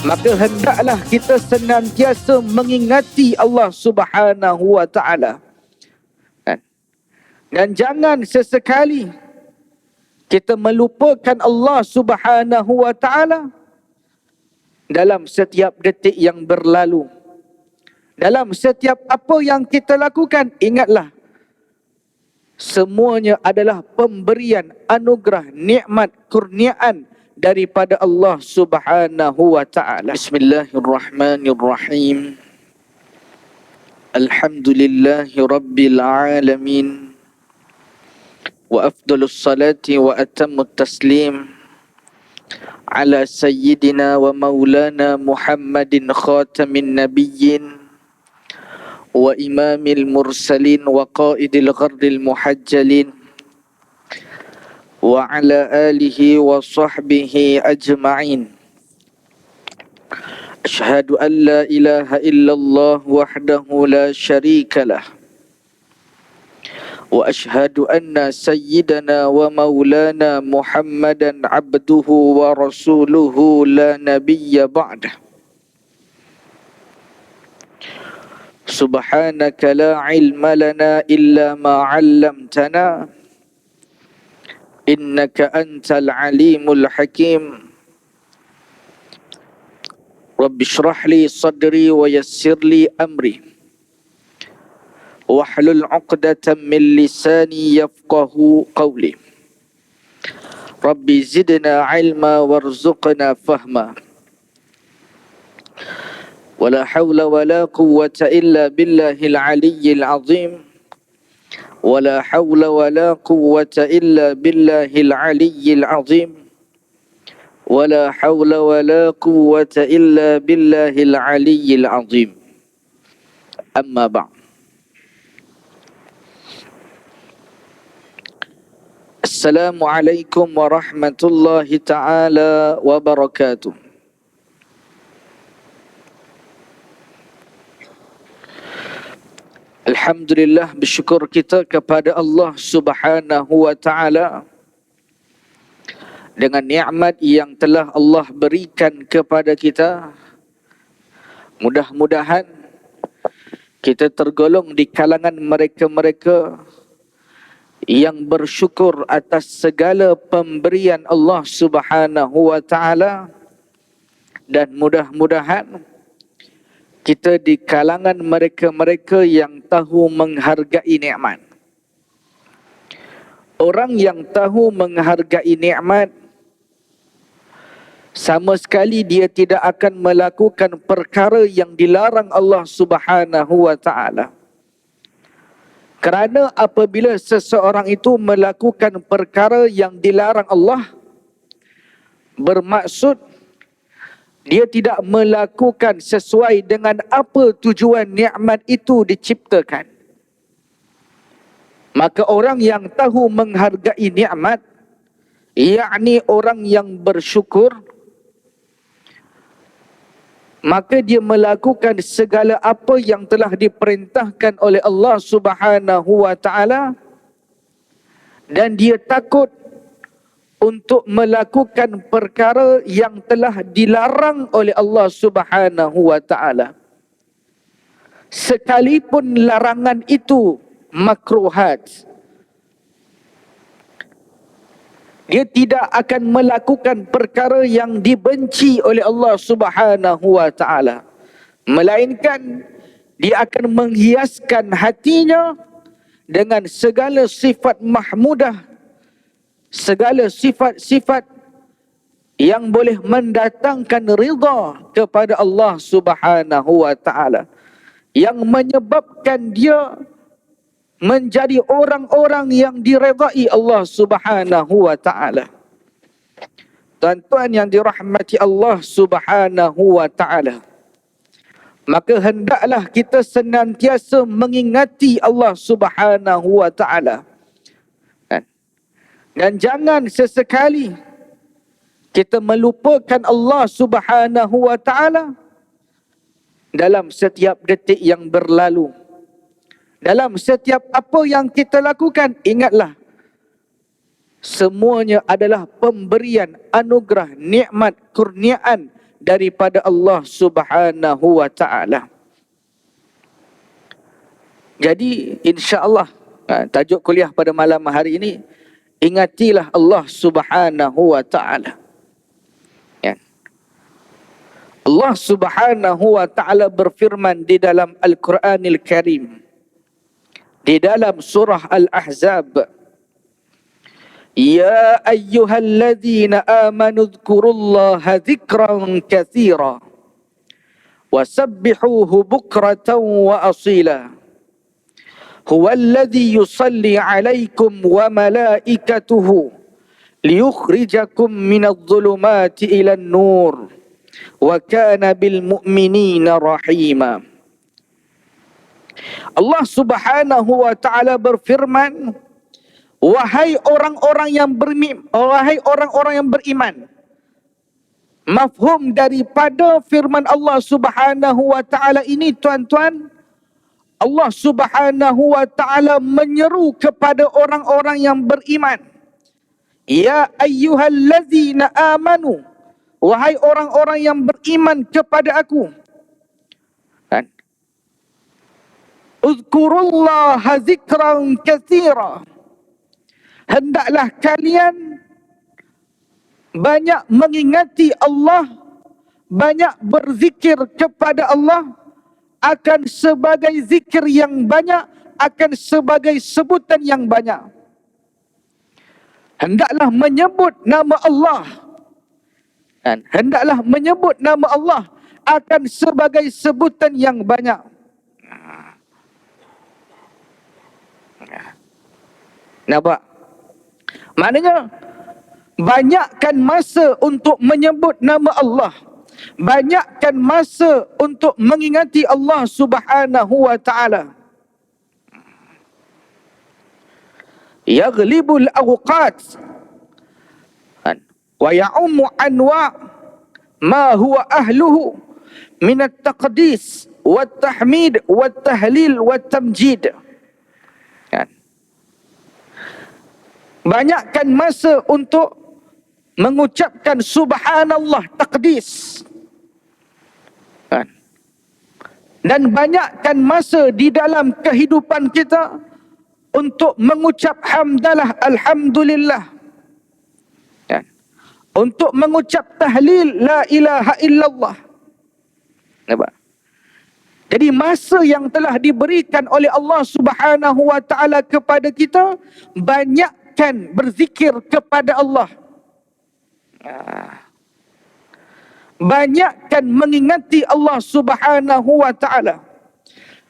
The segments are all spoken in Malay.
Maka hendaklah kita senantiasa mengingati Allah Subhanahu wa taala. Dan jangan sesekali kita melupakan Allah Subhanahu wa taala dalam setiap detik yang berlalu. Dalam setiap apa yang kita lakukan, ingatlah semuanya adalah pemberian anugerah, nikmat, kurniaan daripada Allah Subhanahu wa taala. Bismillahirrahmanirrahim. Alhamdulillahi rabbil alamin. Wa afdalus salati wa atammut taslim ala sayyidina wa maulana Muhammadin khatamin nabiyyin wa imamil mursalin wa qaidil gharril muhajjalin wa ala alihi wa sahbihi ajma'in. Ashhadu an la ilaha illallah wahdahu la syarika lah wa ashhadu anna sayyidana wa maulana Muhammadan abduhu wa rasuluhu la nabiyya ba'dah. Subhanaka la ilma lana illa ma 'allamtana innaka antal alimul hakim. Rabbi shrah li sadri wa yassir li amri wahlul 'uqdatam min lisani yafqahu qawli. Rabbi zidna ilma warzuqna fahma. ولا حول ولا قوة إلا بالله العلي العظيم ولا حول ولا قوة إلا بالله العلي العظيم ولا حول ولا قوة إلا بالله العلي العظيم. أما بعد. السلام عليكم ورحمة الله تعالى وبركاته. Alhamdulillah, bersyukur kita kepada Allah Subhanahu wa taala dengan nikmat yang telah Allah berikan kepada kita. Mudah-mudahan kita tergolong di kalangan mereka-mereka yang bersyukur atas segala pemberian Allah Subhanahu wa taala, dan mudah-mudahan kita di kalangan mereka-mereka yang tahu menghargai nikmat. Orang yang tahu menghargai nikmat, sama sekali dia tidak akan melakukan perkara yang dilarang Allah Subhanahu wa taala. Kerana apabila seseorang itu melakukan perkara yang dilarang Allah, bermaksud dia tidak melakukan sesuai dengan apa tujuan nikmat itu diciptakan. Maka orang yang tahu menghargai nikmat, yakni orang yang bersyukur, maka dia melakukan segala apa yang telah diperintahkan oleh Allah Subhanahu wa taala, dan dia takut untuk melakukan perkara yang telah dilarang oleh Allah Subhanahu wa taala. Sekalipun larangan itu makruhat, dia tidak akan melakukan perkara yang dibenci oleh Allah Subhanahu wa taala, melainkan dia akan menghiaskan hatinya dengan segala sifat mahmudah, segala sifat-sifat yang boleh mendatangkan ridha kepada Allah Subhanahu wa taala, yang menyebabkan dia menjadi orang-orang yang diredai Allah Subhanahu wa taala. Tuan-tuan yang dirahmati Allah Subhanahu wa taala, maka hendaklah kita senantiasa mengingati Allah Subhanahu wa taala. Dan jangan sesekali kita melupakan Allah Subhanahu wa taala dalam setiap detik yang berlalu. Dalam setiap apa yang kita lakukan, ingatlah semuanya adalah pemberian anugerah, nikmat, kurniaan daripada Allah Subhanahu wa ta'ala. Jadi insya-Allah tajuk kuliah pada malam hari ini, ingatilah Allah Subhanahu wa ta'ala. Ya. Allah Subhanahu wa ta'ala berfirman di dalam Al-Quranil Karim, di dalam surah Al-Ahzab, Ya ayyuhalladzina amanu dzkurullaha dzikran katsira wasabbihuhu bukratan wa asila. Huwallazi yusalli 'alaikum wa malaikatuhu liyukhrijakum minadh-dhulumati ilan nur wa kana bil mu'minina rahima. Allah Subhanahu wa ta'ala berfirman, wahai orang-orang yang beriman. Mafhum daripada firman Allah Subhanahu wa ta'ala ini, tuan-tuan, Allah Subhanahu wa ta'ala menyeru kepada orang-orang yang beriman. Ya ayyuhallazina amanu, wahai orang-orang yang beriman kepada aku. Uzkurullaha dzikran katsira. Hendaklah kalian banyak mengingati Allah, banyak berzikir kepada Allah, akan sebagai zikir yang banyak, akan sebagai sebutan yang banyak. Hendaklah menyebut nama Allah, dan hendaklah menyebut nama Allah akan sebagai sebutan yang banyak. Nampak? Maknanya, banyakkan masa untuk menyebut nama Allah. Banyakkan masa untuk mengingati Allah Subhanahu wa ta'ala. Yaghlibul awqat wa ya'ummu anwa' ma huwa ahluhu min at-taqdis wa at-tahmid wa at-tahlil wa at-tamjid. Banyakkan masa untuk mengucapkan subhanallah, takdis. Dan banyakkan masa di dalam kehidupan kita untuk mengucap hamdalah, alhamdulillah. Untuk mengucap tahlil, la ilaha illallah. Nampak? Jadi masa yang telah diberikan oleh Allah Subhanahu wa ta'ala kepada kita, banyakkan berzikir kepada Allah. Banyakkan mengingati Allah Subhanahu wa ta'ala.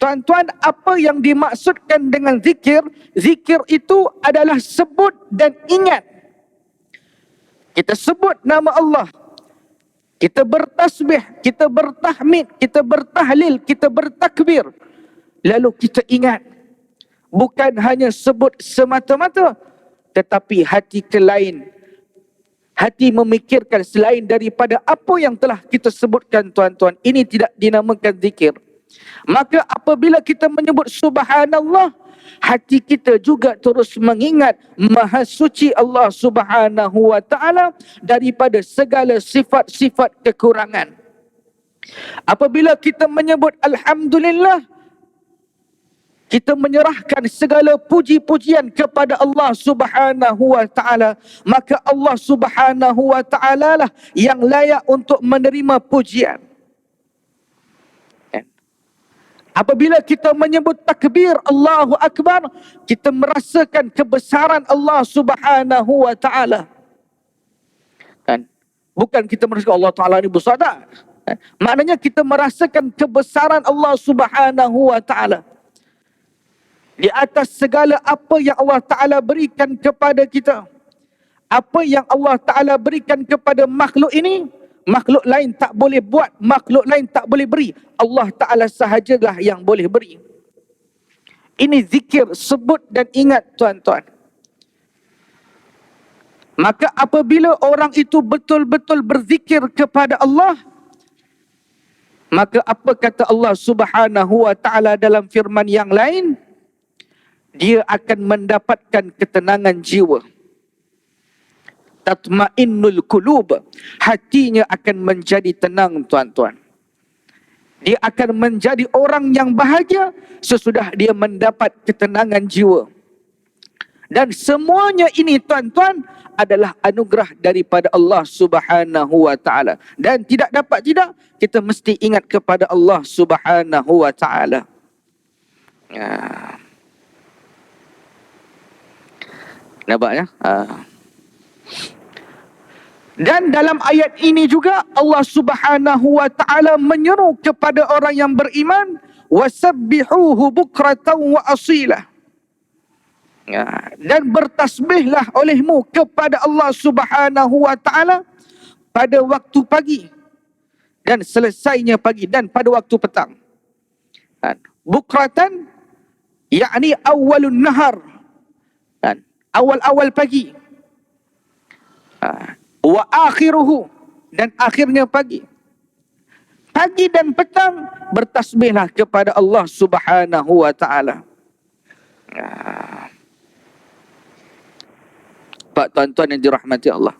Tuan-tuan, apa yang dimaksudkan dengan zikir? Zikir itu adalah sebut dan ingat. Kita sebut nama Allah, kita bertasbih, kita bertahmid, kita bertahlil, kita bertakbir, lalu kita ingat. Bukan hanya sebut semata-mata, tetapi hati ke lain. Hati memikirkan selain daripada apa yang telah kita sebutkan, tuan-tuan. Ini tidak dinamakan zikir. Maka apabila kita menyebut subhanallah, hati kita juga terus mengingat Maha Suci Allah Subhanahu wa ta'ala daripada segala sifat-sifat kekurangan. Apabila kita menyebut alhamdulillah, kita menyerahkan segala puji-pujian kepada Allah Subhanahu wa ta'ala. Maka Allah Subhanahu wa ta'ala lah yang layak untuk menerima pujian. Apabila kita menyebut takbir Allahu Akbar, kita merasakan kebesaran Allah Subhanahu wa ta'ala. Bukan kita merasakan Allah Ta'ala ini besar, tak? Maknanya kita merasakan kebesaran Allah Subhanahu wa ta'ala. Di atas segala apa yang Allah Ta'ala berikan kepada kita. Apa yang Allah Ta'ala berikan kepada makhluk ini, makhluk lain tak boleh buat, makhluk lain tak boleh beri. Allah Ta'ala sahajalah yang boleh beri. Ini zikir, sebut dan ingat, tuan-tuan. Maka apabila orang itu betul-betul berzikir kepada Allah, maka apa kata Allah Subhanahu wa ta'ala dalam firman yang lain? Dia akan mendapatkan ketenangan jiwa. tatma'innul qulub. Hatinya akan menjadi tenang, tuan-tuan. Dia akan menjadi orang yang bahagia sesudah dia mendapat ketenangan jiwa. Dan semuanya ini, tuan-tuan, adalah anugerah daripada Allah Subhanahu wa taala. Dan tidak dapat tidak, kita mesti ingat kepada Allah Subhanahu wa taala. Nampak ya? Dan dalam ayat ini juga Allah Subhanahu wa taala menyeru kepada orang yang beriman, wasabbihuhu bukratan wa asila. Dan bertasbihlah olehmu kepada Allah Subhanahu wa taala pada waktu pagi dan selesainya pagi dan pada waktu petang. Bukratan yakni awalun nahar, awal-awal pagi. Wa akhiruhu, dan akhirnya pagi. Pagi dan petang bertasbihlah kepada Allah Subhanahu wa taala. Pak, tuan-tuan yang dirahmati Allah.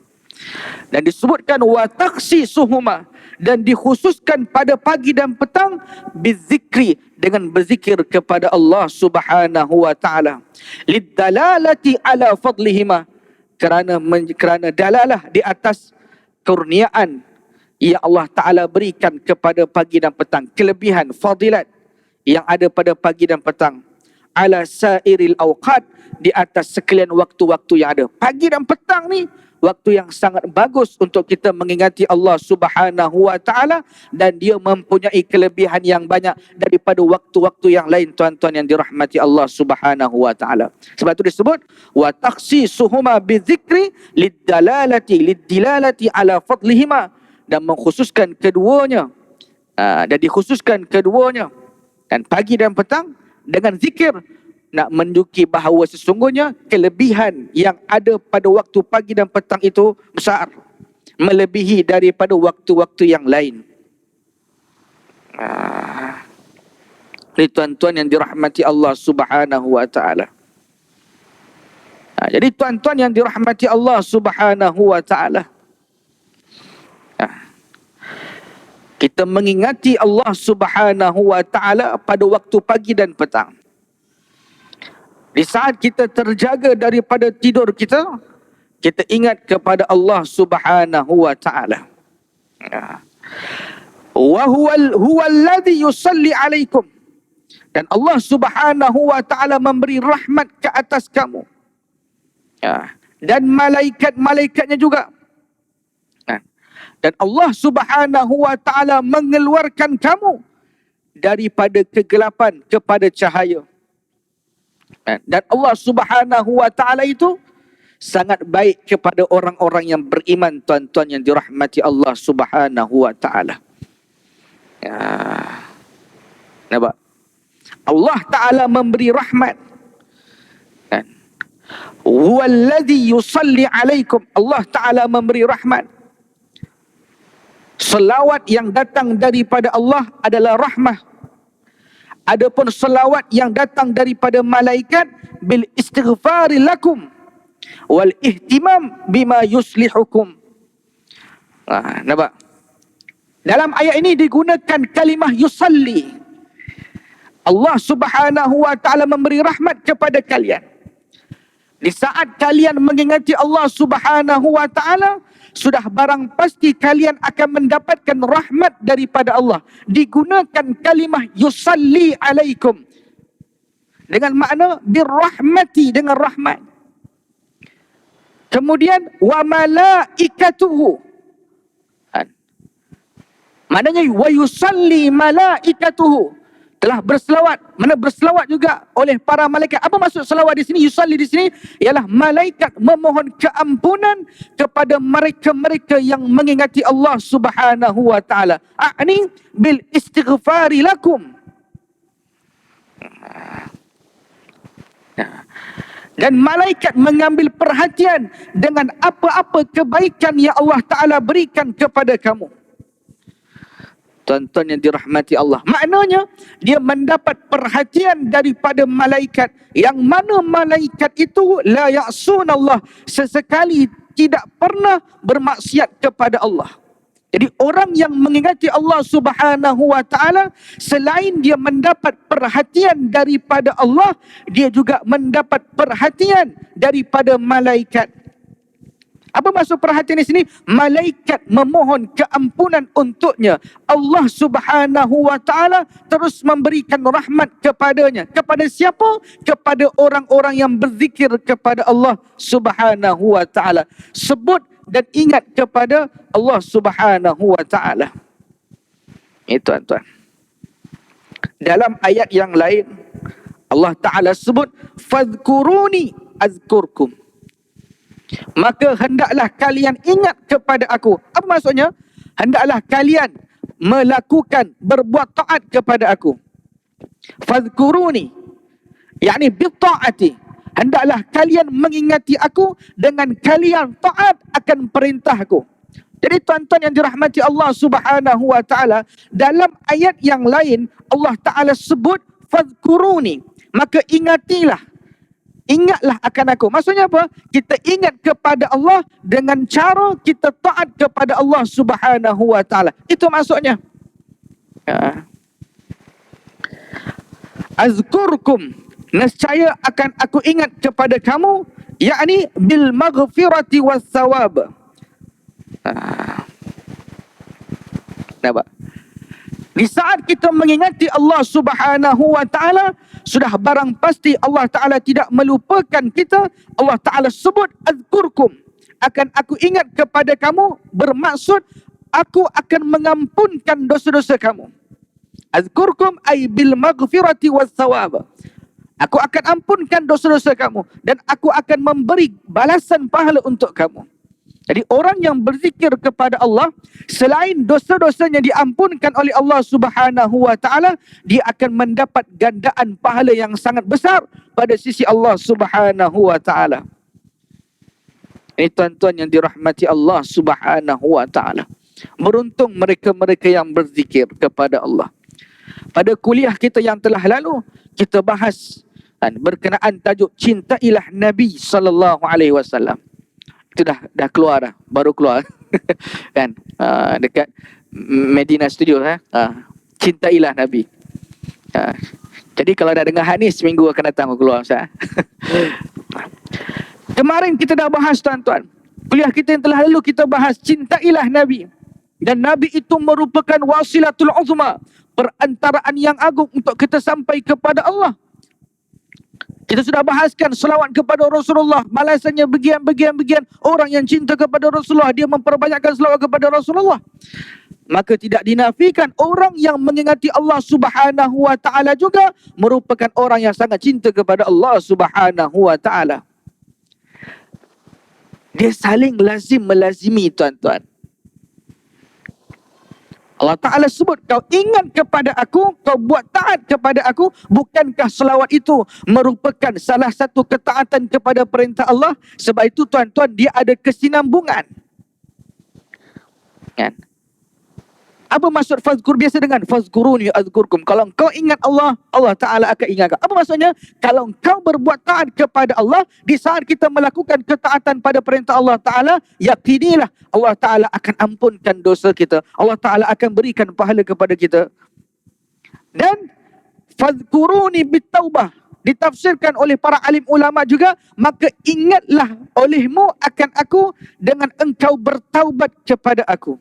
Dan disebutkan wa takhsisuhuma, dan dikhususkan pada pagi dan petang bizikri, dengan berzikir kepada Allah Subhanahu wa taala. Lidalalati ala fadlihima, kerana dalalah di atas kurniaan yang Allah Ta'ala berikan kepada pagi dan petang. Kelebihan, fadilat yang ada pada pagi dan petang. Ala sairil awqat, di atas sekalian waktu-waktu yang ada. Pagi dan petang ni waktu yang sangat bagus untuk kita mengingati Allah Subhanahu wa taala, dan dia mempunyai kelebihan yang banyak daripada waktu-waktu yang lain, tuan-tuan yang dirahmati Allah Subhanahu wa taala. Sebab itu disebut wa takhsisuhuma bizikri lidilalati ala fadlihima, dan mengkhususkan keduanya, dan dikhususkan keduanya, dan pagi dan petang dengan zikir, nak menunjuki bahawa sesungguhnya kelebihan yang ada pada waktu pagi dan petang itu besar, melebihi daripada waktu-waktu yang lain. Ini tuan-tuan yang dirahmati Allah Subhanahu wa taala. Jadi tuan-tuan yang dirahmati Allah Subhanahu wa taala, kita mengingati Allah Subhanahu wa taala pada waktu pagi dan petang. Di saat kita terjaga daripada tidur kita, kita ingat kepada Allah Subhanahu wa taala. Wa huwal ladzi yusalli alaikum, dan Allah Subhanahu wa taala memberi rahmat ke atas kamu. Dan malaikat-malaikatnya juga. Dan Allah Subhanahu wa taala mengeluarkan kamu daripada kegelapan kepada cahaya. Dan Allah Subhanahu wa taala itu sangat baik kepada orang-orang yang beriman, tuan-tuan yang dirahmati Allah Subhanahu wa taala. Nampak? Allah taala memberi rahmat. Huwallazi yusalli alaikum, Allah taala memberi rahmat. Selawat yang datang daripada Allah adalah rahmah. Adapun selawat yang datang daripada malaikat bil istighfari lakum wal ihtimam bima yuslihukum. Nampak? Dalam ayat ini digunakan kalimah yusalli. Allah Subhanahu wa taala memberi rahmat kepada kalian. Di saat kalian mengingati Allah Subhanahu wa taala, sudah barang pasti kalian akan mendapatkan rahmat daripada Allah. Digunakan kalimah yusalli alaikum dengan makna birrahmati, dengan rahmat. Kemudian wa malaikatuhu, maknanya wa yusalli malaikatuhu, telah berselawat, mana berselawat juga oleh para malaikat. Apa maksud selawat di sini? Yusalli di sini ialah malaikat memohon keampunan kepada mereka-mereka yang mengingati Allah Subhanahu wa taala. A'ni bil istighfari lakum. Dan malaikat mengambil perhatian dengan apa-apa kebaikan yang Allah taala berikan kepada kamu. Tuan-tuan yang dirahmati Allah, maknanya dia mendapat perhatian daripada malaikat, yang mana malaikat itu la ya'sun Allah, sesekali tidak pernah bermaksiat kepada Allah. Jadi orang yang mengingati Allah Subhanahu wa taala, selain dia mendapat perhatian daripada Allah, dia juga mendapat perhatian daripada malaikat. Apa maksud perhatian di sini? Malaikat memohon keampunan untuknya. Allah Subhanahu wa taala terus memberikan rahmat kepadanya. Kepada siapa? Kepada orang-orang yang berzikir kepada Allah Subhanahu wa taala. Sebut dan ingat kepada Allah Subhanahu wa taala. Itu tuan-tuan. Dalam ayat yang lain Allah taala sebut fadhkuruni azkurkum. Maka hendaklah kalian ingat kepada aku. Apa maksudnya? Hendaklah kalian melakukan, berbuat taat kepada aku. Fadhkuruni, yakni bitta'ati. Hendaklah kalian mengingati aku dengan kalian taat akan perintahku. Jadi tuan-tuan yang dirahmati Allah Subhanahu wa taala, dalam ayat yang lain Allah taala sebut fadhkuruni. Maka ingatilah. Ingatlah akan aku. Maksudnya apa? Kita ingat kepada Allah dengan cara kita taat kepada Allah Subhanahu wa taala. Itu maksudnya. Azkurkum, nescaya akan aku ingat kepada kamu, yakni bil maghfirati was thawab. Nampak? Di saat kita mengingati Allah Subhanahu wa taala, sudah barang pasti Allah taala tidak melupakan kita. Allah taala sebut azkurkum, akan aku ingat kepada kamu, bermaksud aku akan mengampunkan dosa-dosa kamu. Azkurkum ay bil maghfirati was thawab. Aku akan ampunkan dosa-dosa kamu dan aku akan memberi balasan pahala untuk kamu. Jadi orang yang berzikir kepada Allah, selain dosa-dosanya diampunkan oleh Allah Subhanahu wa taala, dia akan mendapat gandaan pahala yang sangat besar pada sisi Allah Subhanahu wa taala. Ini tuan-tuan yang dirahmati Allah Subhanahu wa taala. Beruntung mereka-mereka yang berzikir kepada Allah. Pada kuliah kita yang telah lalu, kita bahas berkenaan tajuk cintailah Nabi sallallahu alaihi wasallam. Itu dah keluar dah, baru keluar. Kan? Dekat Medina Studio, cintailah Nabi. Jadi kalau dah dengar hadis, seminggu akan datang keluar Ustaz. Kemarin kita dah bahas tuan-tuan. Kuliah kita yang telah lalu kita bahas cintailah Nabi. Dan Nabi itu merupakan wasilatul uzma, perantaraan yang agung untuk kita sampai kepada Allah. Kita sudah bahaskan selawat kepada Rasulullah, balasannya bagian. Orang yang cinta kepada Rasulullah, dia memperbanyakkan selawat kepada Rasulullah. Maka tidak dinafikan orang yang mengingati Allah Subhanahu wa taala juga merupakan orang yang sangat cinta kepada Allah Subhanahu wa taala. Dia saling melazimi tuan-tuan. Allah Ta'ala sebut, kau ingat kepada aku, kau buat taat kepada aku. Bukankah selawat itu merupakan salah satu ketaatan kepada perintah Allah? Sebab itu tuan-tuan, dia ada kesinambungan. Kan? Apa maksud fazkur? Biasa dengan fazkuruni azkurkum. Kalau kau ingat Allah, Allah Ta'ala akan ingat kau. Apa maksudnya? Kalau kau berbuat taat kepada Allah, di saat kita melakukan ketaatan pada perintah Allah Ta'ala, yakinilah Allah Ta'ala akan ampunkan dosa kita. Allah Ta'ala akan berikan pahala kepada kita. Dan fazkuruni bitaubah, ditafsirkan oleh para alim ulama juga, maka ingatlah olehmu akan aku dengan engkau bertaubat kepada aku.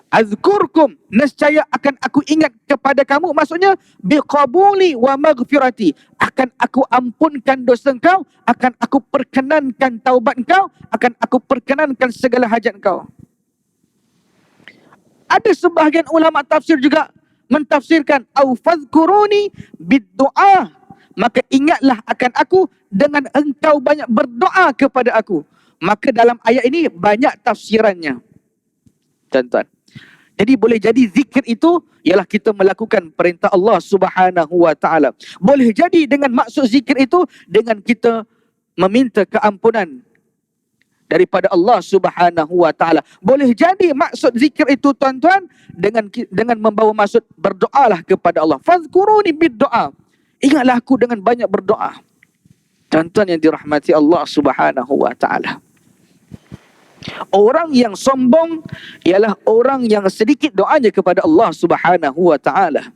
Azkurkum, nescaya akan aku ingat kepada kamu, maksudnya biqabuli wa maghfirati, akan aku ampunkan dosa engkau, akan aku perkenankan taubat engkau, akan aku perkenankan segala hajat engkau. Ada sebahagian ulama tafsir juga mentafsirkan au fadhkuruni biddu'a, maka ingatlah akan aku dengan engkau banyak berdoa kepada aku. Maka dalam ayat ini banyak tafsirannya, tuan-tuan. Jadi boleh jadi zikir itu ialah kita melakukan perintah Allah Subhanahu wa taala. Boleh jadi dengan maksud zikir itu dengan kita meminta keampunan daripada Allah Subhanahu wa taala. Boleh jadi maksud zikir itu tuan-tuan dengan membawa maksud berdoalah kepada Allah. Fazkuruni bid-doa. Ingatlah aku dengan banyak berdoa. Tuan-tuan yang dirahmati Allah Subhanahu wa taala. Orang yang sombong ialah orang yang sedikit doanya kepada Allah Subhanahu wa taala.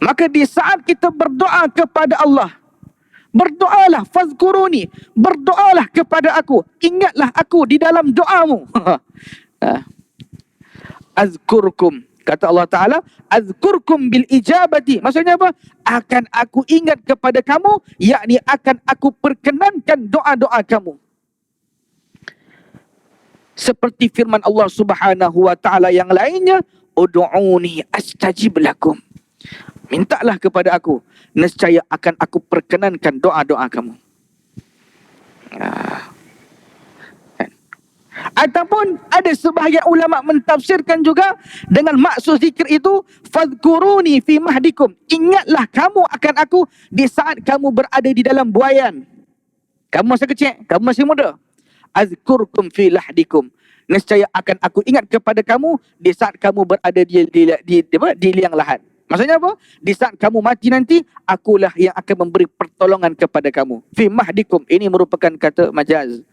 Maka di saat kita berdoa kepada Allah, berdoalah, fazkuruni, berdoalah kepada aku, ingatlah aku di dalam doamu. Azkurkum, kata Allah Ta'ala, azkurkum bil ijabati. Maksudnya apa? Akan aku ingat kepada kamu, yakni akan aku perkenankan doa-doa kamu. Seperti firman Allah Subhanahu wa taala yang lainnya, ud'uni astajib lakum. Mintalah kepada aku, nescaya akan aku perkenankan doa-doa kamu. Ataupun ada sebahagian ulama mentafsirkan juga dengan maksud zikir itu, fadhkuruni fi mahdikum. Ingatlah kamu akan aku di saat kamu berada di dalam buaian. Kamu masih kecil, kamu masih muda. Azkurkum fi lahdikum. Nescaya akan aku ingat kepada kamu di saat kamu berada di liang lahat. Maksudnya apa? Di saat kamu mati nanti, akulah yang akan memberi pertolongan kepada kamu. Fi mahdikum, ini merupakan kata majaz.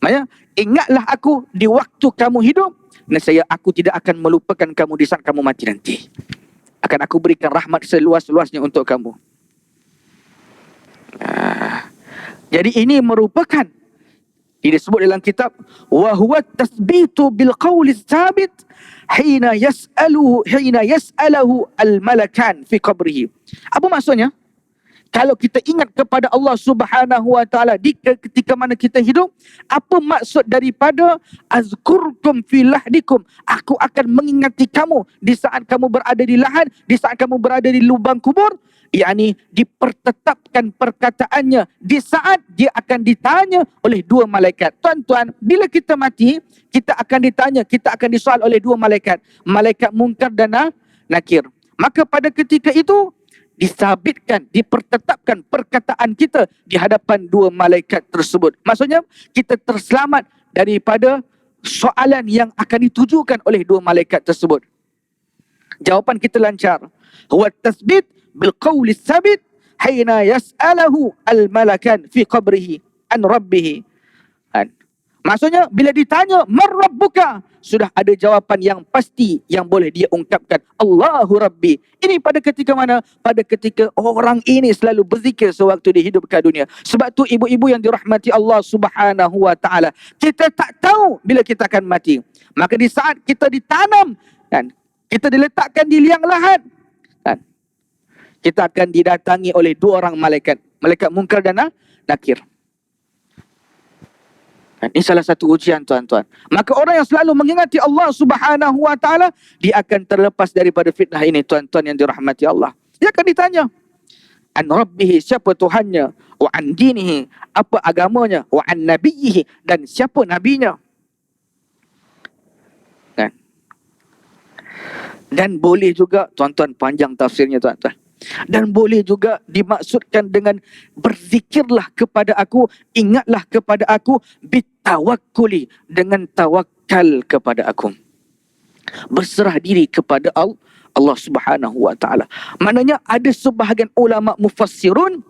Maksudnya, ingatlah aku di waktu kamu hidup, nescaya aku tidak akan melupakan kamu di saat kamu mati nanti. Akan aku berikan rahmat seluas-luasnya untuk kamu. Jadi ini merupakan, disebut dalam kitab, wa huwa tasbitu bil qawli tsabit hina yas'alahu al malakan fi qabrihi. Apa maksudnya? Kalau kita ingat kepada Allah Subhanahu wa taala di ketika mana kita hidup, apa maksud daripada azkurkum fi lahdikum? Aku akan mengingati kamu di saat kamu berada di lahan, di saat kamu berada di lubang kubur, yakni dipertetapkan perkataannya di saat dia akan ditanya oleh dua malaikat. Tuan-tuan, bila kita mati, kita akan ditanya, kita akan disoal oleh dua malaikat, malaikat Munkar dan Nakir. Maka pada ketika itu disabitkan, dipertetapkan perkataan kita di hadapan dua malaikat tersebut. Maksudnya kita terselamat daripada soalan yang akan ditujukan oleh dua malaikat tersebut. Jawapan kita lancar. Huwa tasbit bil qawli sabit hina yas'alahu al malakan fi qabrihi an rabbih. Maksudnya bila ditanya man rabbuka, sudah ada jawapan yang pasti yang boleh dia ungkapkan, Allahu Rabbi. Ini pada ketika mana? Pada ketika orang ini selalu berzikir sewaktu dia hidup ke dunia. Sebab tu ibu-ibu yang dirahmati Allah Subhanahu wa taala, kita tak tahu bila kita akan mati. Maka di saat kita ditanam kan, kita diletakkan di liang lahat kan, kita akan didatangi oleh dua orang malaikat, malaikat Munkar dan Nakir. Ini salah satu ujian, tuan-tuan. Maka orang yang selalu mengingati Allah Subhanahu wa taala, dia akan terlepas daripada fitnah ini, tuan-tuan yang dirahmati Allah. Dia akan ditanya, an rabbih, siapa Tuhannya, wa an dinihi, apa agamanya, wa an nabiyhi, dan siapa nabinya. Kan? Dan boleh juga, tuan-tuan, panjang tafsirnya, tuan-tuan. Dan boleh juga dimaksudkan dengan berzikirlah kepada aku, ingatlah kepada aku, bitawakkuli, dengan tawakal kepada aku, berserah diri kepada Allah Subhanahu wa taala. Maknanya ada sebahagian ulama mufassirun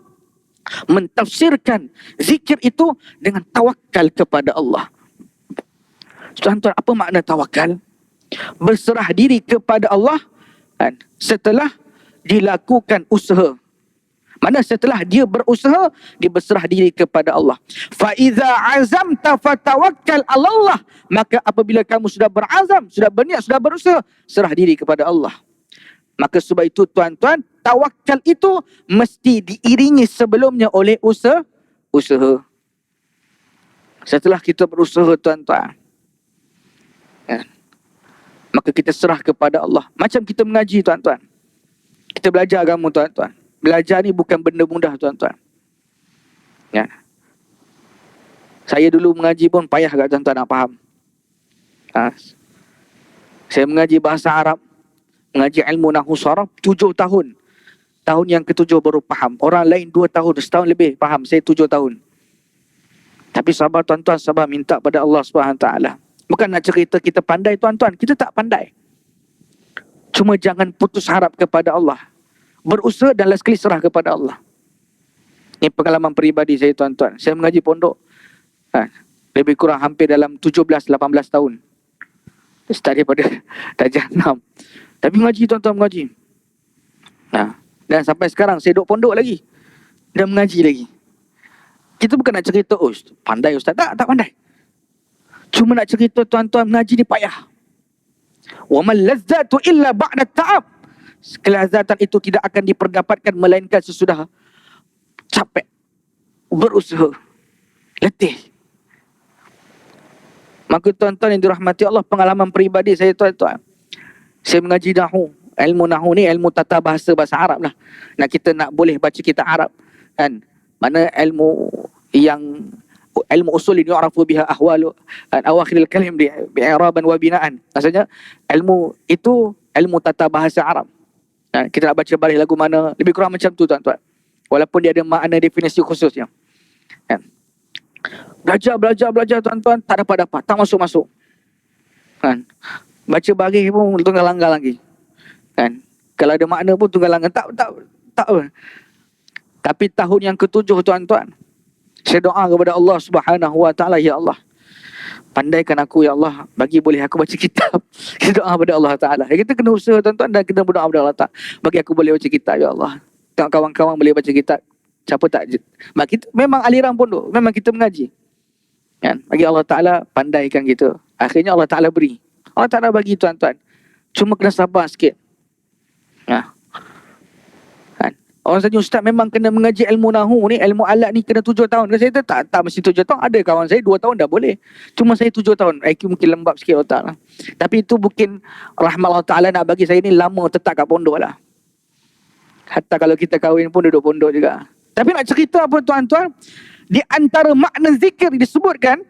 mentafsirkan zikir itu dengan tawakal kepada Allah. Tuan-tuan, apa makna tawakal? Berserah diri kepada Allah kan, setelah dilakukan usaha. Mana setelah dia berusaha, dia berserah diri kepada Allah. Fa iza azamta fatawakkal 'ala Allah. Maka apabila kamu sudah berazam, sudah berniat, sudah berusaha, serah diri kepada Allah. Maka sebab itu, tuan-tuan, tawakal itu mesti diiringi sebelumnya oleh usaha. Setelah kita berusaha, tuan-tuan, ya, maka kita serah kepada Allah. Macam kita mengaji, tuan-tuan. Kita belajar agama, tuan-tuan. Belajar ni bukan benda mudah, tuan-tuan. Ya. Saya dulu mengaji pun payah kat tuan-tuan nak faham. Saya mengaji bahasa Arab, mengaji ilmu nahwu saraf 7 tahun. Tahun yang ke-7 baru faham. Orang lain 2 tahun, setahun lebih faham. Saya 7 tahun. Tapi sabar, tuan-tuan, sabar, minta pada Allah SWT. Bukan nak cerita kita pandai, tuan-tuan. Kita tak pandai. Cuma jangan putus harap kepada Allah. Berusaha dan last kali serah kepada Allah. Ini pengalaman peribadi saya tuan-tuan. Saya mengaji pondok lebih kurang hampir dalam 17-18 tahun. Start daripada darjah 6. Tapi mengaji tuan-tuan, mengaji. Dan sampai sekarang saya duduk pondok lagi dan mengaji lagi. Kita bukan nak cerita, oh pandai ustaz. Tak pandai. Cuma nak cerita tuan-tuan, mengaji ni payah. Wa man lazzatu illa ba'da ta'ab. Kelazatan itu tidak akan diperdapatkan melainkan sesudah capek, berusaha, letih. Maka tuan-tuan yang dirahmati Allah, pengalaman peribadi saya tuan-tuan, saya mengaji nahu. Ilmu nahu ni ilmu tata bahasa Arab lah. Kita nak boleh baca kitab Arab kan. Mana ilmu yang ilmu usul ini yu'rafu biha ahwalu awakhiril kalim bi'iraban wa binaan. Maksudnya ilmu itu ilmu tata bahasa Arab. Kita nak baca balik lagu mana, lebih kurang macam tu tuan-tuan. Walaupun dia ada makna definisi khususnya. Belajar tuan-tuan, tak dapat, tak masuk. Baca baris pun tunggal-langgar lagi. Kalau ada makna pun tunggal-langgar. Tak. Tapi tahun yang ke-7 tuan-tuan, saya doa kepada Allah Subhanahu Wa Taala, ya Allah, pandaikan aku ya Allah, bagi boleh aku baca kitab. Kita doa kepada Allah Taala. Kita kena usaha tuan-tuan dan kita berdoa kepada Allah Taala, bagi aku boleh baca kitab ya Allah. Tengok kawan-kawan boleh baca kitab, siapa tak. Kita memang aliran pondok, memang kita mengaji. Bagi Allah Taala pandaikan kita. Akhirnya Allah Taala beri. Allah Taala bagi tuan-tuan. Cuma kena sabar sikit. Orang tanya, ustaz memang kena mengaji ilmu nahu ni, ilmu alat ni kena 7 tahun. Saya kata tak mesti 7 tahun. Ada kawan saya 2 tahun dah boleh. Cuma saya 7 tahun. IQ mungkin lembab sikit otak lah. Tapi itu mungkin rahmat Allah Ta'ala nak bagi saya ni lama tetap kat pondok lah. Hatta kalau kita kahwin pun duduk pondok juga. Tapi nak cerita apa tuan-tuan? Di antara makna zikir disebutkan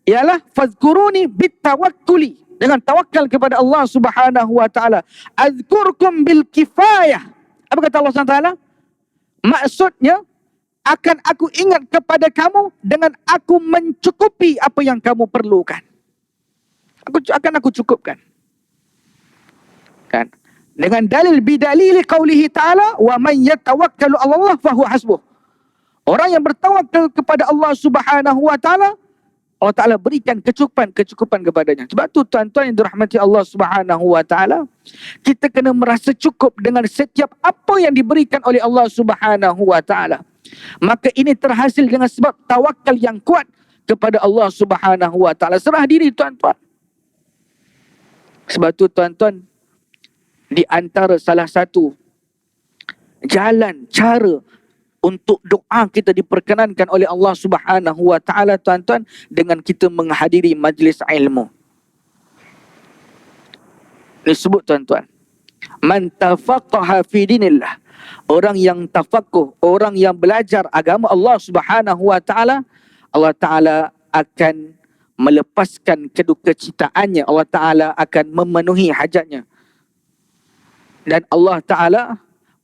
ialah fazkuruni bitawakkuli. Dengan tawakal kepada Allah Subhanahu Wa Ta'ala. Azkurkum bil kifayah. Apa kata Allah SWT? Maksudnya, akan aku ingat kepada kamu dengan aku mencukupi apa yang kamu perlukan. Aku cukupkan. Dengan dalil bidalili qaulihi ta'ala, wa man yatawakkalu 'ala Allah fahuwa hasbuh. Orang yang bertawakal kepada Allah Subhanahu Wa Ta'ala, Allah Ta'ala berikan kecukupan kepadanya. Sebab tu tuan-tuan yang dirahmati Allah Subhanahu Wa Ta'ala, kita kena merasa cukup dengan setiap apa yang diberikan oleh Allah Subhanahu Wa Ta'ala. Maka ini terhasil dengan sebab tawakal yang kuat kepada Allah Subhanahu Wa Ta'ala. Serah diri tuan-tuan. Sebab tu tuan-tuan, di antara salah satu jalan, cara untuk doa kita diperkenankan oleh Allah Subhanahu Wa Ta'ala tuan-tuan, dengan kita menghadiri majlis ilmu. Ini sebut tuan-tuan, man tafaqaha fi dinillah, orang yang tafakuh, orang yang belajar agama Allah Subhanahu Wa Ta'ala, Allah Ta'ala akan melepaskan kedukacitaannya, Allah Ta'ala akan memenuhi hajatnya. Dan Allah Ta'ala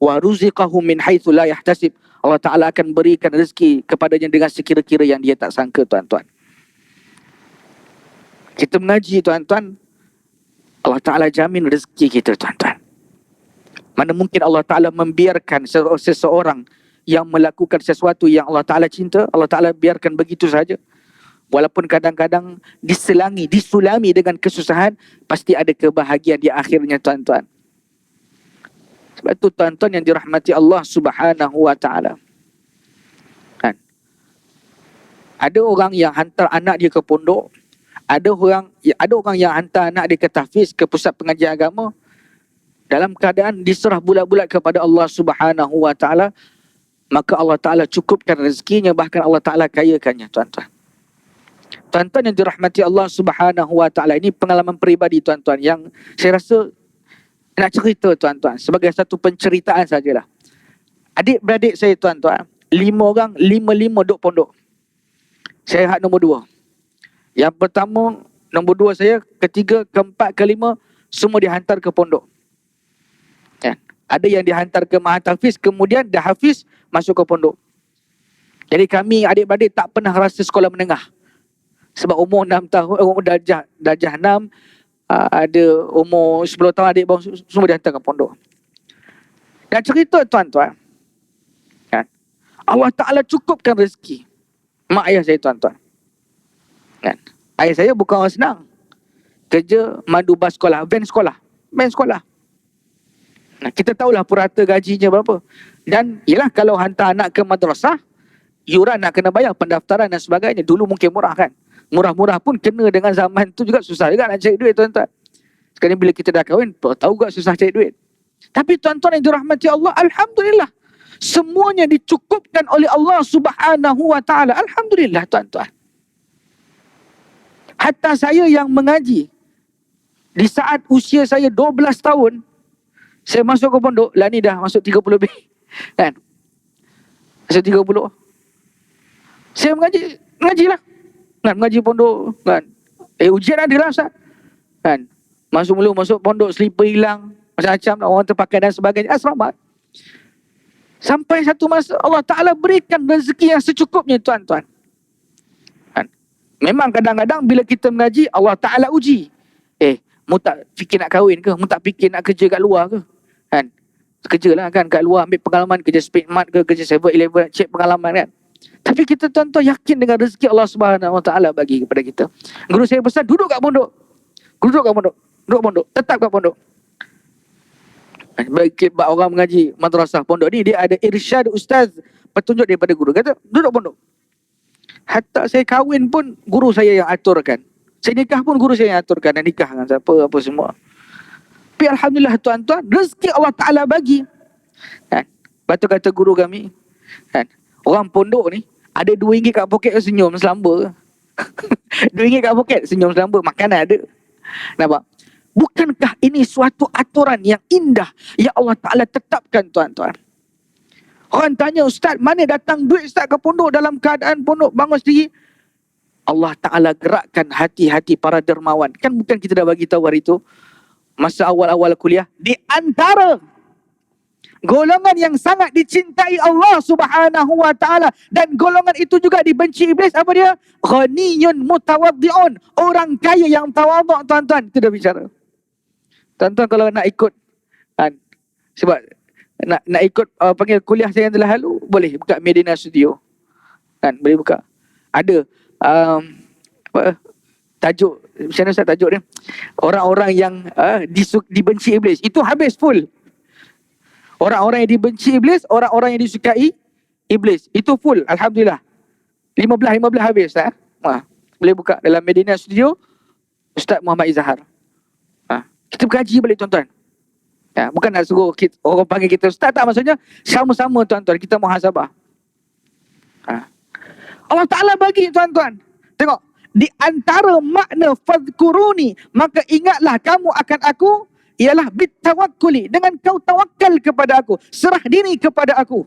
wa ruziqahu min haitsu la yahtasib, Allah Ta'ala akan berikan rezeki kepadanya dengan sekira-kira yang dia tak sangka tuan-tuan. Kita mengaji tuan-tuan, Allah Ta'ala jamin rezeki kita tuan-tuan. Mana mungkin Allah Ta'ala membiarkan seseorang yang melakukan sesuatu yang Allah Ta'ala cinta, Allah Ta'ala biarkan begitu saja. Walaupun kadang-kadang disulami dengan kesusahan, pasti ada kebahagiaan di akhirnya tuan-tuan. Sebab itu tuan-tuan yang dirahmati Allah Subhanahu Wa Ta'ala, ada orang yang hantar anak dia ke pondok, ada orang yang hantar anak dia ke tahfiz, ke pusat pengajian agama, dalam keadaan diserah bulat-bulat kepada Allah Subhanahu Wa Ta'ala, maka Allah Ta'ala cukupkan rezekinya, bahkan Allah Ta'ala kayakannya tuan-tuan. Tuan-tuan yang dirahmati Allah Subhanahu Wa Ta'ala, ini pengalaman peribadi tuan-tuan yang saya rasa nak cerita tuan-tuan sebagai satu penceritaan sajalah. Adik-beradik saya tuan-tuan, 5 orang, 5 duk pondok. Saya hak nombor 2. Yang pertama, nombor 2 saya, ketiga, keempat, kelima, semua dihantar ke pondok. Ada yang dihantar ke Mahat Hafiz, kemudian dah hafiz masuk ke pondok. Jadi kami adik-beradik tak pernah rasa sekolah menengah. Sebab umur 6 tahun, umur darjah 6, ada umur 10 tahun adik bawah, semua dihantar ke pondok. Dan cerita tuan-tuan, Allah Ta'ala cukupkan rezeki. Mak ayah saya tuan-tuan. Kan? Ayah saya bukan orang senang. Kerja madu bas sekolah, van sekolah. Van sekolah. Nah, kita tahulah purata gajinya berapa. Dan yelah kalau hantar anak ke madrasah, yuran nak kena bayar, pendaftaran dan sebagainya. Dulu mungkin murah kan. Murah-murah pun kena dengan zaman tu juga susah juga nak cari duit tuan-tuan. Sekarang bila kita dah kahwin, tahu juga susah cari duit. Tapi tuan-tuan yang dirahmati Allah, alhamdulillah. Semuanya dicukupkan oleh Allah Subhanahu wa taala. Alhamdulillah tuan-tuan. Hatta saya yang mengaji, di saat usia saya 12 tahun, saya masuk ke pondok, lah ni dah masuk 30 lebih. Kan? Masuk 30. Saya mengajilah. Kan, mengaji pondok. Kan? Ujian ada lah Ustaz. Kan? Masuk pondok, slipper hilang. Macam-macam lah, orang terpakai dan sebagainya. Asrama. Sampai satu masa Allah Ta'ala berikan rezeki yang secukupnya tuan-tuan. Kan? Memang kadang-kadang bila kita mengaji, Allah Ta'ala uji. Mu tak fikir nak kahwin ke? Mu tak fikir nak kerja kat luar ke? Kan? Kerja lah kan kat luar, ambil pengalaman, kerja Speedmart ke, kerja 7-Eleven, cek pengalaman kan. Tapi kita tuan-tuan yakin dengan rezeki Allah Subhanahu Wa Ta'ala bagi kepada kita. Guru saya pesan, duduk kat pondok. Duduk kat pondok. Tetap kat pondok. Bagi orang mengaji madrasah pondok ni, dia ada irsyad ustaz, petunjuk daripada guru. Kata, duduk pondok. Hatta saya kahwin pun, guru saya yang aturkan. Saya nikah pun guru saya yang aturkan. Dan nikah dengan siapa, apa semua. Tapi alhamdulillah tuan-tuan, rezeki Allah Ta'ala bagi. Kan? Lepas tu kata guru kami, kan? Orang pondok ni, ada RM2 kat poket senyum selamba. RM2 kat poket senyum selamba, makanan ada. Nampak? Bukankah ini suatu aturan yang indah yang Allah Ta'ala tetapkan tuan-tuan? Orang tanya, Ustaz, mana datang duit Ustaz ke pondok dalam keadaan pondok bangun sendiri? Allah Ta'ala gerakkan hati-hati para dermawan. Kan bukan kita dah bagi tahu hari itu, masa awal-awal kuliah, di antara golongan yang sangat dicintai Allah Subhanahu wa taala dan golongan itu juga dibenci iblis, apa dia? Ghaniyun mutawaddi'un, orang kaya yang tawaduk tuan-tuan. Itu dah bicara. Tuan-tuan kalau nak ikut kan, sebab nak ikut panggil kuliah saya yang telah lalu, boleh buka Medina Studio. Kan, boleh buka. Ada tajuk, macam mana Ustaz tajuk dia? Orang-orang yang dibenci iblis. Itu habis full. Orang-orang yang dibenci iblis, orang-orang yang disukai iblis. Itu full, alhamdulillah. 15 habis Ustaz. Boleh buka dalam Medina Studio, Ustaz Muhammad Izzahar. Kita berkaji balik tuan-tuan. Bukan nak suruh orang panggil kita Ustaz, tak, maksudnya sama-sama tuan-tuan kita muhasabah. Allah Ta'ala bagi tuan-tuan. Tengok, di antara makna fadhkuruni, maka ingatlah kamu akan aku, ialah bitawakkuli, dengan kau tawakal kepada aku, serah diri kepada aku.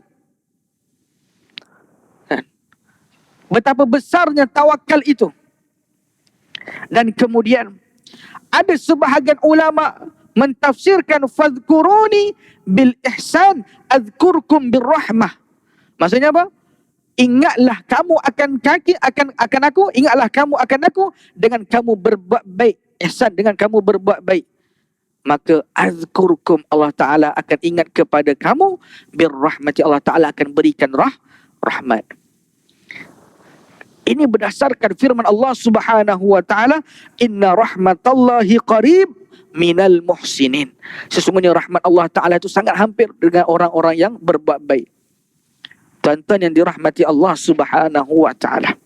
Betapa besarnya tawakal itu. Dan kemudian ada sebahagian ulama mentafsirkan fadhkuruni bil ihsan azkurkum bir rahmah. Maksudnya apa? Ingatlah kamu akan aku, ingatlah kamu akan aku dengan kamu berbuat baik. Ihsan, dengan kamu berbuat baik. Maka azkurkum, Allah Ta'ala akan ingat kepada kamu, birrahmati, Allah Ta'ala akan berikan rahmat. Ini berdasarkan firman Allah Subhanahu wa Ta'ala, inna rahmatallahi qarib minal muhsinin. Sesungguhnya rahmat Allah Ta'ala itu sangat hampir dengan orang-orang yang berbuat baik. Tuan-tuan yang dirahmati Allah Subhanahu wa Ta'ala.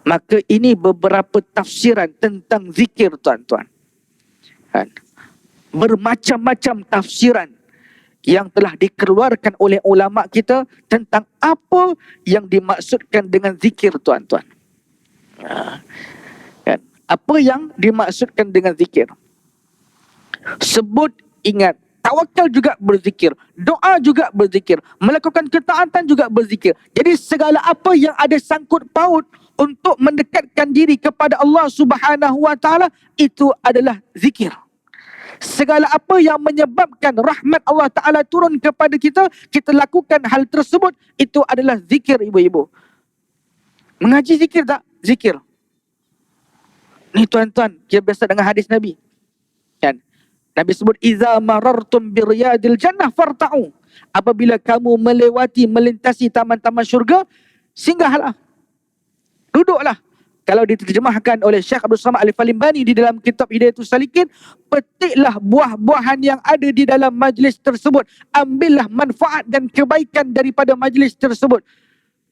Maka ini beberapa tafsiran tentang zikir tuan-tuan. Bermacam-macam tafsiran yang telah dikeluarkan oleh ulama kita tentang apa yang dimaksudkan dengan zikir tuan-tuan. Apa yang dimaksudkan dengan zikir? Sebut, ingat, tawakal juga berzikir, doa juga berzikir, melakukan ketaatan juga berzikir. Jadi segala apa yang ada sangkut paut untuk mendekatkan diri kepada Allah Subhanahu wa Ta'ala, itu adalah zikir. Segala apa yang menyebabkan rahmat Allah Ta'ala turun kepada kita, kita lakukan hal tersebut, itu adalah zikir, ibu-ibu. Mengaji zikir tak? Zikir. Ni tuan-tuan, kita biasa dengan hadis Nabi. Kan? Nabi sebut, iza marartum biriyadil jannah farta'u. apabila kamu melintasi taman-taman syurga, singgahlah, duduklah. Kalau diterjemahkan oleh Syekh Abdul Samad Al-Falimbani di dalam kitab Hidayatul Salikin, petiklah buah-buahan yang ada di dalam majlis tersebut. Ambillah manfaat dan kebaikan daripada majlis tersebut.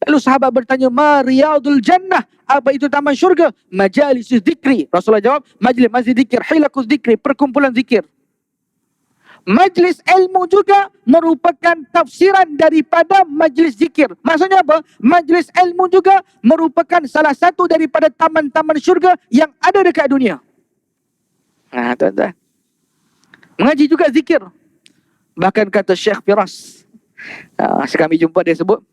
Lalu sahabat bertanya, ma riyadul jannah? Apa itu taman syurga? Majalis zikri. Rasulullah jawab, majlis zikir, hilakuz zikri, perkumpulan zikir. Majlis ilmu juga merupakan tafsiran daripada majlis zikir. Maksudnya apa? Majlis ilmu juga merupakan salah satu daripada taman-taman syurga yang ada dekat dunia. Nah, tuan-tuan, mengaji juga zikir. Bahkan kata Syekh Firas, kami jumpa dia sebut,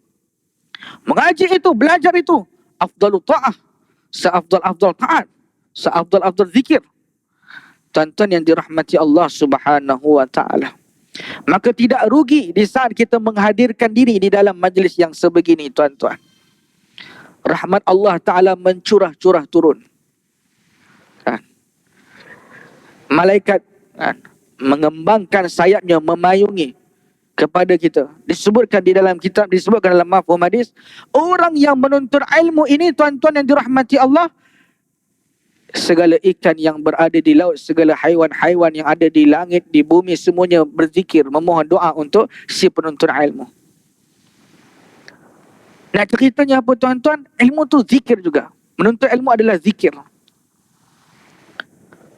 mengaji itu, belajar itu, afdalu ta'ah, seafdal-afdal ta'at, seafdal-afdal zikir. Tuan-tuan yang dirahmati Allah Subhanahu wa ta'ala, maka tidak rugi di saat kita menghadirkan diri di dalam majlis yang sebegini, tuan-tuan. Rahmat Allah Ta'ala mencurah-curah turun. Malaikat mengembangkan sayapnya, memayungi kepada kita. Disebutkan di dalam kitab, disebutkan dalam mafhum hadis, orang yang menuntut ilmu ini, tuan-tuan yang dirahmati Allah, segala ikan yang berada di laut, segala haiwan-haiwan yang ada di langit, di bumi, semuanya berzikir, memohon doa untuk si penuntut ilmu. Nah, ceritanya apa, tuan-tuan? Ilmu tu zikir juga. Menuntut ilmu adalah zikir.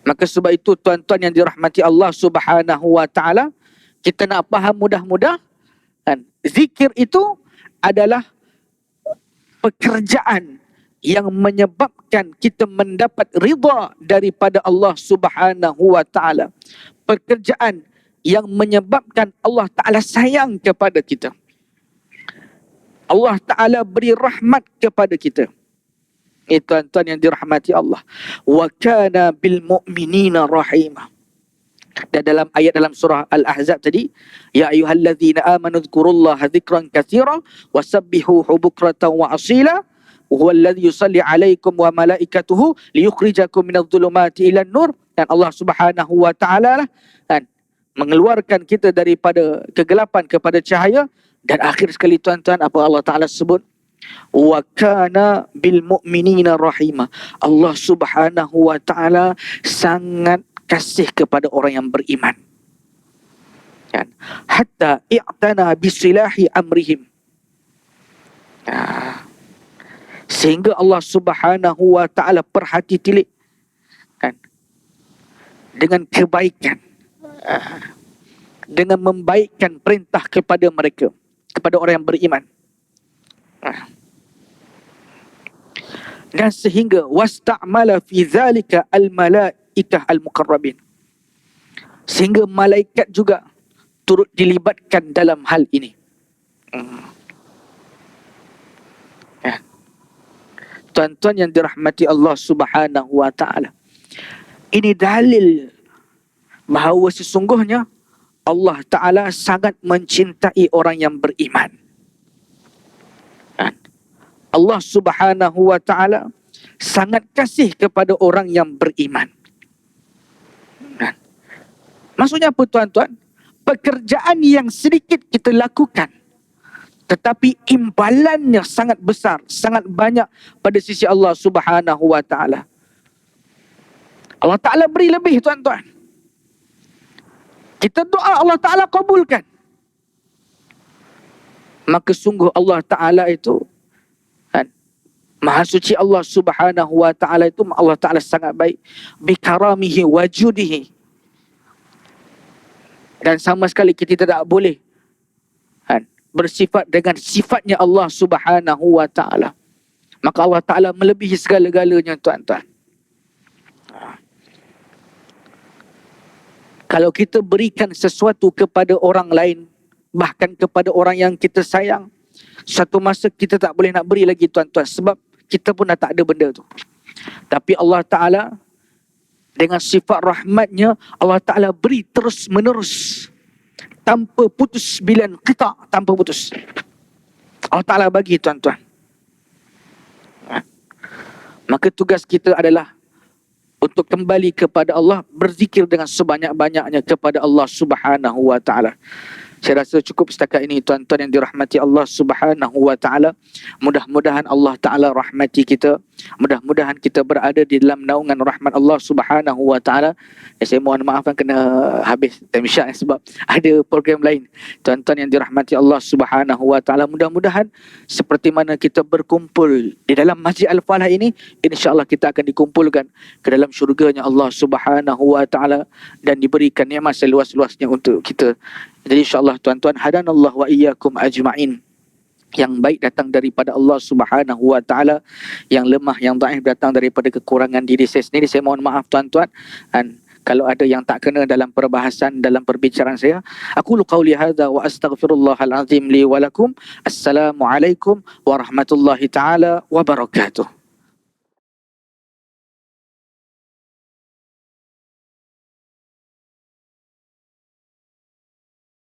Maka sebab itu, tuan-tuan yang dirahmati Allah Subhanahu wa ta'ala, kita nak faham mudah-mudah, zikir itu adalah pekerjaan yang menyebabkan kita mendapat ridha daripada Allah Subhanahu wa ta'ala. Pekerjaan yang menyebabkan Allah Ta'ala sayang kepada kita. Allah Ta'ala beri rahmat kepada kita. Itu tuan-tuan yang dirahmati Allah. Wa kana bil mu'minina rahimah. Dan dalam ayat dalam surah Al-Ahzab tadi, ya ayyuhallazina amanu dzkurullaha dzikran katsiran wasabbihuhu bukratan wa asila. Huwallazi yusalli alaikum wa malaikatuhu liyukhrijakum minadh-dhulumati ilan nur. Dan Allah Subhanahu wa ta'ala lah mengeluarkan kita daripada kegelapan kepada cahaya. Dan akhir sekali, tuan-tuan, apa Allah Ta'ala sebut? Wa kana bil mu'minina rahimah. Allah Subhanahu wa ta'ala sangat kasih kepada orang yang beriman. Hatta i'tana bisilahi amrihim. Sehingga Allah Subhanahu wa ta'ala perhati tilik dengan kebaikan, dengan membaikkan perintah kepada mereka, kepada orang yang beriman. Dan sehingga wasta'mala fi zalika al-malaikah al-muqarrabin, sehingga malaikat juga turut dilibatkan dalam hal ini. Tuan-tuan yang dirahmati Allah Subhanahu wa ta'ala, ini dalil bahawa sesungguhnya Allah Ta'ala sangat mencintai orang yang beriman. Allah Subhanahu wa ta'ala sangat kasih kepada orang yang beriman. Maksudnya apa, tuan-tuan? Pekerjaan yang sedikit kita lakukan, tetapi imbalannya sangat besar, sangat banyak pada sisi Allah Subhanahu wa ta'ala. Allah Ta'ala beri lebih, tuan-tuan. Kita doa, Allah Ta'ala kabulkan. Maka sungguh Allah Ta'ala itu, Maha suci Allah Subhanahu wa ta'ala itu, Allah Ta'ala sangat baik. Bikaramihi wajudihi. Dan sama sekali kita tidak boleh bersifat dengan sifatnya Allah Subhanahu wa ta'ala. Maka Allah Ta'ala melebihi segala-galanya, tuan-tuan. Kalau kita berikan sesuatu kepada orang lain, bahkan kepada orang yang kita sayang, satu masa kita tak boleh nak beri lagi, tuan-tuan, sebab kita pun dah tak ada benda tu. Tapi Allah Ta'ala dengan sifat rahmatnya, Allah Ta'ala beri terus menerus, tanpa putus, bilan qita', tanpa putus. Allah Ta'ala bagi, tuan-tuan. Maka tugas kita adalah untuk kembali kepada Allah, berzikir dengan sebanyak-banyaknya kepada Allah Subhanahu wa ta'ala. Saya rasa cukup setakat ini tuan-tuan yang dirahmati Allah Subhanahu wa taala. Mudah-mudahan Allah taala rahmati kita. Mudah-mudahan kita berada di dalam naungan rahmat Allah Subhanahu wa taala. Saya mohon maaf kena habis time syak sebab ada program lain. Tuan-tuan yang dirahmati Allah Subhanahu wa taala, mudah-mudahan seperti mana kita berkumpul di dalam Masjid Al-Falah ini, insya-Allah kita akan dikumpulkan ke dalam syurganya Allah Subhanahu wa taala dan diberikan nikmat seluas-luasnya untuk kita. Jadi insya-Allah tuan-tuan, hadanallah wa iyyakum ajma'in. Yang baik datang daripada Allah Subhanahu wa taala, yang lemah, yang dhaif datang daripada kekurangan diri saya sendiri. Saya mohon maaf tuan-tuan, dan kalau ada yang tak kena dalam perbahasan, dalam perbicaraan saya, aku qauli hadza wa astaghfirullahal azim li wa lakum. Assalamualaikum warahmatullahi taala wabarakatuh.